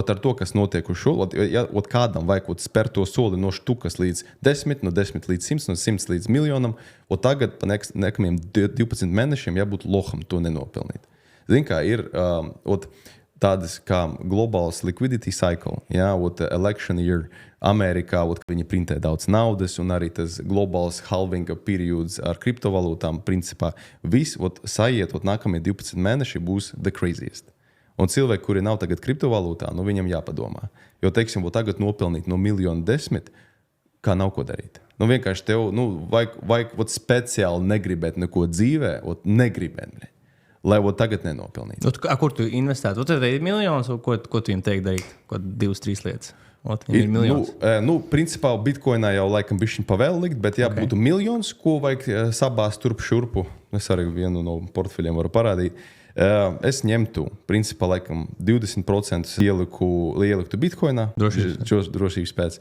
Ar to, kas notiek uz šo, ja kādam vajag spērt to soli no štukas līdz 10, no 10 līdz 100, no 100 līdz miljonam, tagad pa nekamiem 12 mēnešiem jābūt loham to nenopelnīt. Zin kā, ir tādas kā globāls liquidity cycle, election year Amerikā, viņi printē daudz naudas, un arī tas globāls halvinga periods ar kriptovalūtām, principā, viss sajiet, nākamie 12 mēneši būs the craziest. Un cilvēki, kuri nav tagad kriptovalūtā, viņam jāpadomā. Jo, teiksim, tagad nopelnīt no 1,10 kā nav ko darīt. Vienkārši tev vajag speciāli negribēt neko dzīvē, negribēt, lai tagad nenopelnītu. Kur tu investētu? Tad ir miljonus, ko tu viņam teikt darīt? 2-3 lietas? Principā Bitcoinā jau laikam bišķiņ pavēl likt, bet ja būtu miljons, ko vajag sabāzt turp šurpu, es arī vienu no portfeļiem varu parādīt, es ņemtu, principā, laikam 20% ieliktu Bitcoinā, drošības pēc.